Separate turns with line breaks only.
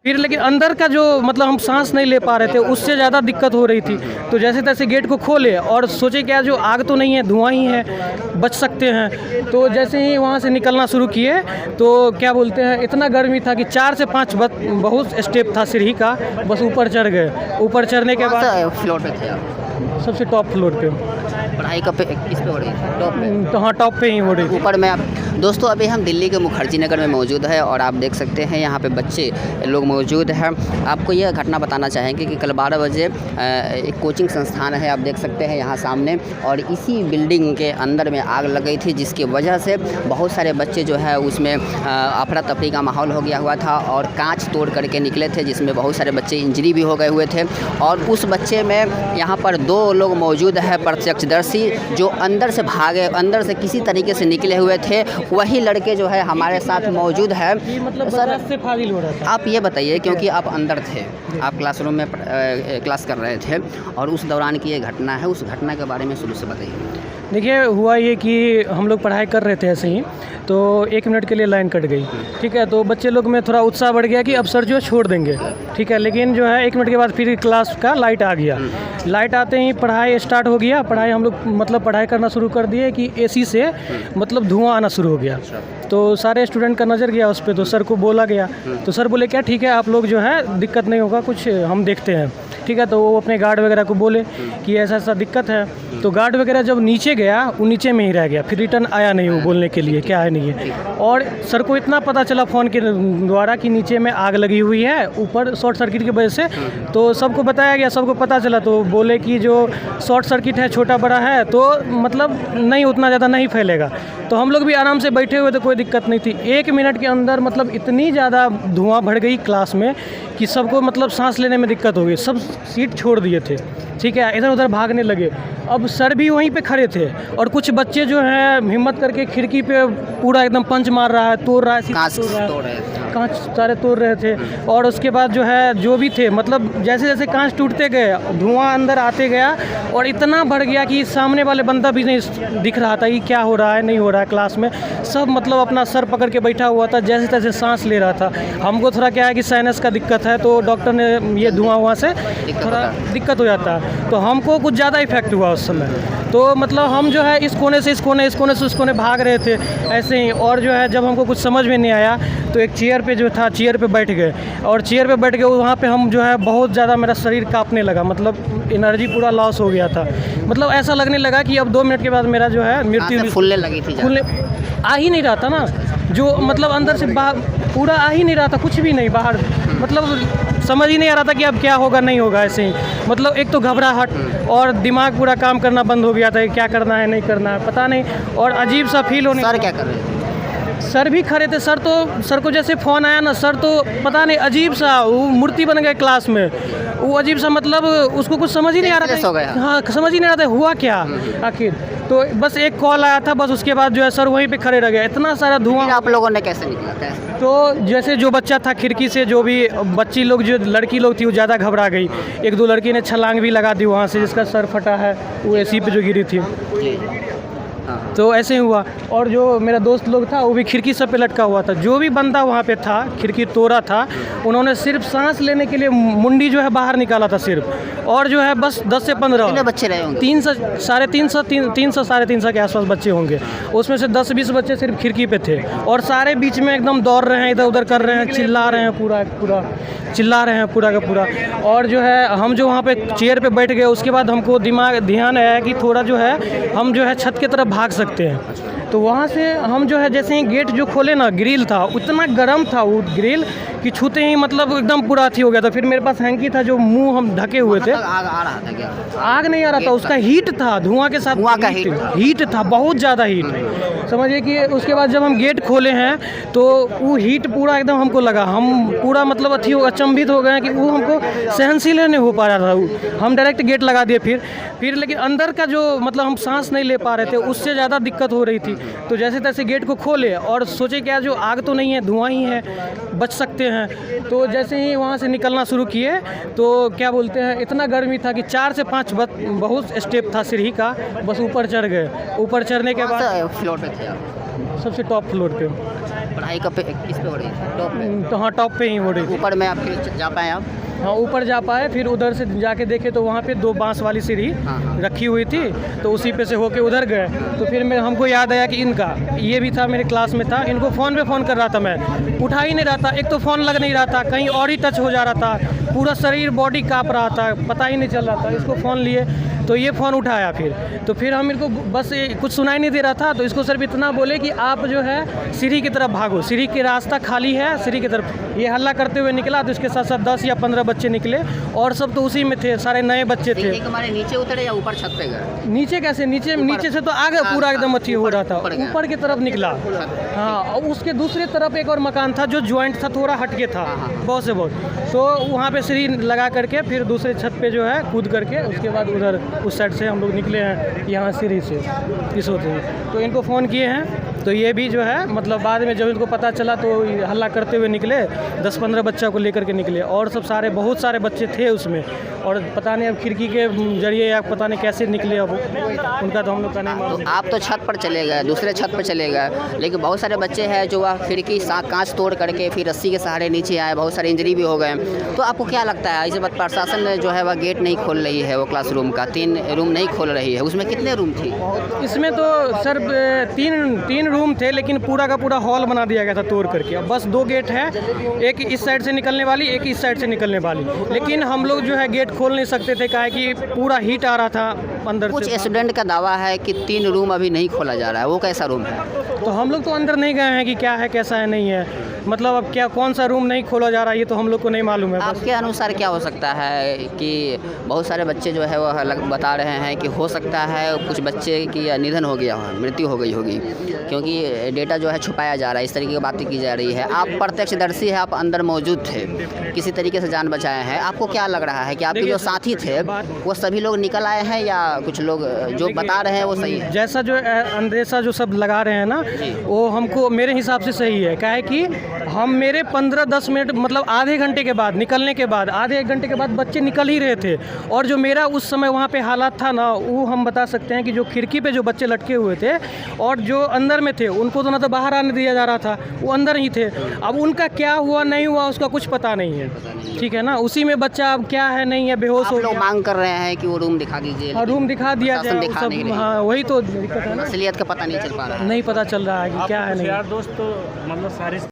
फिर लेकिन अंदर का जो मतलब हम सांस नहीं ले पा रहे थे, उससे ज़्यादा दिक्कत हो रही थी। तो जैसे तैसे गेट को खोले और सोचे क्या जो आग तो नहीं है, धुआं ही है, बच सकते हैं। तो जैसे ही वहाँ से निकलना शुरू किए तो क्या बोलते हैं, इतना गर्मी था कि 4 से 5 बहुत स्टेप था सीढ़ी का, बस ऊपर चढ़ गए। ऊपर चढ़ने के बाद
फ्लोर पे थे आप?
सबसे टॉप फ्लोर पे।
पढ़ाई किस पे हो रही है? टॉप पे?
तो हाँ, टॉप पे ही हो रही थी।
ऊपर में आप दोस्तों अभी हम दिल्ली के मुखर्जी नगर में मौजूद है और आप देख सकते हैं यहाँ पे बच्चे लोग मौजूद हैं। आपको यह घटना बताना चाहेंगे कि कल 12 बजे एक कोचिंग संस्थान है, आप देख सकते हैं यहाँ सामने, और इसी बिल्डिंग के अंदर में आग लग गई थी, जिसकी वजह से बहुत सारे बच्चे जो है उसमें अफरा तफरी का माहौल हो गया हुआ था और कांच तोड़ करके निकले थे, जिसमें बहुत सारे बच्चे इंजरी भी हो गए हुए थे। और उस बच्चे में यहाँ पर 2 लोग मौजूद है प्रत्यक्षदर्शी, जो अंदर से भागे, अंदर से किसी तरीके से निकले हुए थे। वही लड़के जो है हमारे साथ मौजूद है।
मतलब
सर
से फाजिल हो रहा था।
आप ये बताइए, क्योंकि आप अंदर थे, आप क्लासरूम में क्लास कर रहे थे और उस दौरान की ये घटना है, उस घटना के बारे में शुरू से बताइए।
देखिए, हुआ ये कि हम लोग पढ़ाई कर रहे थे ऐसे ही, तो 1 मिनट के लिए लाइन कट गई, ठीक है। तो बच्चे लोग में थोड़ा उत्साह बढ़ गया कि अब सर जो है छोड़ देंगे, ठीक है। लेकिन जो है 1 मिनट के बाद फिर क्लास का लाइट आ गया। लाइट आते ही पढ़ाई स्टार्ट हो गया। पढ़ाई हम लोग मतलब पढ़ाई करना शुरू कर दिए कि एसी से मतलब धुआं आना शुरू हो गया। तो सारे स्टूडेंट का नज़र गया उस पर, तो सर को बोला गया। तो सर बोले क्या ठीक है, आप लोग जो है दिक्कत नहीं होगा, कुछ हम देखते हैं, ठीक है। तो वो अपने गार्ड वगैरह को बोले कि ऐसा ऐसा दिक्कत है। तो गार्ड वगैरह जब नीचे गया, वो नीचे में ही रह गया, फिर रिटर्न आया नहीं वो बोलने के लिए क्या है नहीं है। और सर को इतना पता चला फ़ोन के द्वारा कि नीचे में आग लगी हुई है, ऊपर शॉर्ट सर्किट की वजह से। तो सबको बताया गया, सबको पता चला। तो बोले कि जो शॉर्ट सर्किट है छोटा बड़ा है, तो मतलब नहीं, उतना ज़्यादा नहीं फैलेगा। तो हम लोग भी आराम से बैठे हुए थे, कोई दिक्कत नहीं थी। 1 मिनट के अंदर मतलब इतनी ज़्यादा धुआं भर गई क्लास में कि सबको मतलब सांस लेने में दिक्कत हो गई। सब सीट छोड़ दिए थे, ठीक है, इधर उधर भागने लगे। अब सर भी वहीं पे खड़े थे और कुछ बच्चे जो हैं हिम्मत करके खिड़की पे पूरा एकदम पंच मार रहा है, तोड़ रहा है, कांच सारे तोड़ रहे थे। और उसके बाद जो है जो भी थे, मतलब जैसे जैसे कांच टूटते गए, धुआं अंदर आते गया और इतना बढ़ गया कि सामने वाले बंदा भी नहीं दिख रहा था कि क्या हो रहा है नहीं हो रहा है क्लास में। सब मतलब अपना सर पकड़ के बैठा हुआ था, जैसे तैसे सांस ले रहा था। हमको थोड़ा क्या है कि साइनस का दिक्कत है, तो डॉक्टर ने ये धुआं वहाँ से थोड़ा दिक्कत हो जाता है, तो हमको कुछ ज़्यादा इफेक्ट हुआ उस समय। तो मतलब हम जो है इस कोने से इस कोने, इस कोने से उस कोने भाग रहे थे ऐसे ही। और जो है जब हमको कुछ समझ में नहीं आया तो एक चेयर पे जो था, चेयर पे बैठ गए। और चेयर पे बैठ गए, वहाँ पे हम जो है बहुत ज़्यादा मेरा शरीर कांपने लगा, मतलब एनर्जी पूरा लॉस हो गया था। मतलब ऐसा लगने लगा कि अब 2 मिनट के बाद मेरा जो है मृत्यु
फूलने लगी थी।
फूलने आ ही नहीं रहा था ना, जो मतलब अंदर से बाहर पूरा आ ही नहीं रहा था, कुछ भी नहीं बाहर। मतलब समझ ही नहीं आ रहा था कि अब क्या होगा नहीं होगा, ऐसे ही मतलब एक तो घबराहट और दिमाग पूरा काम करना बंद हो गया था कि क्या करना है नहीं करना है पता नहीं, और अजीब सा फील होने।
सर क्या कर रहे थे?
सर भी खड़े थे। सर को जैसे फ़ोन आया ना, सर तो पता नहीं अजीब सा वो मूर्ति बन गए क्लास में। वो अजीब सा मतलब उसको कुछ समझ ही नहीं आ रहा था। हाँ, समझ ही नहीं आ रहा था हुआ क्या आखिर। तो बस एक कॉल आया था, बस उसके बाद जो है सर वहीं पे खड़े रह गए। इतना सारा धुआं।
आप लोगों ने कैसे निकला था?
तो जैसे जो बच्चा था खिड़की से, जो भी बच्ची लोग जो लड़की लोग थी वो ज़्यादा घबरा गई। 1-2 लड़की ने छलांग भी लगा दी वहाँ से, जिसका सर फटा है, वो एसी पे जो गिरी थी। तो ऐसे ही हुआ। और जो मेरा दोस्त लोग था वो भी खिड़की सब पे लटका हुआ था। जो भी बंदा वहाँ पे था, खिड़की तोड़ा था, उन्होंने सिर्फ सांस लेने के लिए मुंडी जो है बाहर निकाला था सिर्फ। और जो है बस 10 से 15
बच्चे रहे होंगे,
300 साढ़े 300 के आसपास बच्चे होंगे। उसमें से 10-20 बच्चे सिर्फ खिड़की पे थे और सारे बीच में एकदम दौड़ रहे हैं, इधर उधर कर रहे हैं, चिल्ला रहे हैं, पूरा चिल्ला रहे हैं पूरा का पूरा। और जो है हम जो वहाँ पे चेयर पे बैठ गए, उसके बाद हमको ध्यान आया कि थोड़ा जो है हम जो है छत की तरफ भाग सकते हैं। तो वहाँ से हम जो है जैसे ही गेट जो खोले ना, ग्रिल था, उतना गर्म था वो ग्रिल कि छूते ही मतलब एकदम पूरा अथी हो गया था। फिर मेरे पास हैंकी था, जो मुंह हम ढके हुए थे।
आग आ रहा था क्या?
आग नहीं आ रहा था, उसका हीट था, धुआं के साथ हीट था, बहुत ज़्यादा हीट। समझिए कि उसके बाद जब हम गेट खोले हैं तो वो हीट पूरा एकदम हमको लगा, हम पूरा मतलब अचंभित हो गए कि वो हमको सहनशील नहीं हो पा रहा था। हम डायरेक्ट गेट लगा दिए फिर लेकिन अंदर का जो मतलब हम सांस नहीं ले पा रहे थे, उससे ज़्यादा दिक्कत हो रही थी। तो जैसे तैसे गेट को खोले और सोचे क्या जो आग तो नहीं है, धुआं ही है, बच सकते हैं। तो जैसे ही वहाँ से निकलना शुरू किए तो क्या बोलते हैं, इतना गर्मी था कि 4 से 5 बहुत स्टेप था सीढ़ी का, बस ऊपर चढ़ गए। ऊपर चढ़ने के बाद
फ्लोर पे थे आप?
सबसे टॉप फ्लोर पे।
पढ़ाई किस पे हो रही है, टॉप पे?
तो हाँ, टॉप पे ही हो रही थी।
ऊपर में आप फिर जा पाए आप?
हाँ, ऊपर जा पाए, फिर उधर से जाके देखे तो वहाँ पे 2 बांस वाली सीढ़ी
हाँ।
रखी हुई थी, तो उसी पे से होके उधर गए। तो फिर हमको याद आया कि इनका ये भी था, मेरे क्लास में था, इनको फ़ोन पे फ़ोन कर रहा था मैं, उठा ही नहीं रहा था। एक तो फ़ोन लग नहीं रहा था, कहीं और ही टच हो जा रहा था, पूरा शरीर बॉडी काँप रहा था, पता ही नहीं चल रहा था। इसको फ़ोन लिए तो ये फ़ोन उठाया, फिर फिर हम इनको बस कुछ सुनाई नहीं दे रहा था, तो इसको सिर्फ इतना बोले कि आप जो है सीढ़ी की तरफ भागो, सीढ़ी की रास्ता खाली है, सीढ़ी की तरफ। ये हल्ला करते हुए निकला, तो इसके साथ साथ 10 या 15 बच्चे निकले और सब तो उसी में थे, सारे नए बच्चे थे।
एक हमारे नीचे उतरे या ऊपर छत पे गए?
नीचे कैसे, नीचे से तो आगे पूरा एकदम अथी हो रहा था, ऊपर की तरफ निकला। हाँ, और उसके दूसरी तरफ एक और मकान था जो ज्वाइंट था, थोड़ा हटके था बहुत से बहुत। तो वहाँ पे सीढ़ी लगा करके फिर दूसरे छत पे जो है कूद करके उसके बाद उधर उस साइड से हम लोग निकले हैं, यहाँ सीढ़ी से इस होते हैं। तो इनको फ़ोन किए हैं, तो ये भी जो है मतलब बाद में जब इनको पता चला तो हल्ला करते हुए निकले, 10-15 बच्चा को लेकर के निकले, और सब सारे बहुत सारे बच्चे थे उसमें, और पता नहीं अब खिड़की के जरिए या पता नहीं कैसे निकले, अब उनका तो हम लोग का नहीं मालूम।
तो आप तो छत पर चले गए, दूसरे छत पर चले गए, लेकिन बहुत सारे बच्चे हैं जो वह खिड़की कांच तोड़ करके फिर रस्सी के सहारे नीचे आए, बहुत सारे इंजरी भी हो गए। तो आपको क्या लगता है, इस बात प्रशासन जो है वह गेट नहीं खोल रही है, वो क्लासरूम का 3 रूम नहीं खोल रही है? उसमें कितने रूम थी?
इसमें तो सर 3 रूम थे, लेकिन पूरा का पूरा हॉल बना दिया गया था तोड़ करके। अब बस 2 गेट है, एक इस साइड से निकलने वाली, एक इस साइड से निकलने वाली, लेकिन हम लोग जो है गेट खोल नहीं सकते थे, काहे कि पूरा हीट आ रहा था अंदर
कुछ
से।
स्टूडेंट का दावा है कि 3 रूम अभी नहीं खोला जा रहा है, वो कैसा रूम है?
तो हम लोग तो अंदर नहीं गए हैं कि क्या है कैसा है नहीं है, मतलब अब क्या कौन सा रूम नहीं खोला जा रहा है ये तो हम लोग को नहीं मालूम है।
आपके अनुसार क्या हो सकता है कि बहुत सारे बच्चे जो है वह बता रहे हैं कि हो सकता है कुछ बच्चे की निधन हो गया हो, मृत्यु हो गई होगी, क्योंकि डेटा जो है छुपाया जा रहा है, इस तरीके की बातें की जा रही है। आप प्रत्यक्षदर्शी है, आप अंदर मौजूद थे, किसी तरीके से जान बचाए हैं, आपको क्या लग रहा है कि आपके जो साथी थे वो सभी लोग निकल आए हैं या कुछ लोग जो बता रहे हैं वो सही है?
जैसा जो अंदेशा जो सब लगा रहे हैं ना, वो हमको मेरे हिसाब से सही है। क्या है कि हम मेरे 15-10 मिनट मतलब आधे घंटे के बाद निकलने के बाद, आधे 1 घंटे के बाद बच्चे निकल ही रहे थे, और जो मेरा उस समय वहाँ पे हालात था ना, वो हम बता सकते हैं कि जो खिड़की पे जो बच्चे लटके हुए थे और जो अंदर में थे, उनको तो ना तो बाहर आने दिया जा रहा था, वो अंदर ही थे। अब उनका क्या हुआ नहीं हुआ उसका कुछ पता नहीं है, ठीक है ना। उसी में बच्चा अब क्या है नहीं है, बेहोश हो
लोग
गया।
मांग कर रहे हैं कि वो रूम दिखा दीजिए।
हाँ, रूम दिखा दिया
प्रशासन
जाए,
दिखा
सब।
नहीं रही।
हाँ, वही तो दिक्कत है ना,
असलियत का पता नहीं चल पा रहा है।
नहीं पता चल रहा है कि क्या है नहीं।
यार दोस्त तो मतलब सारे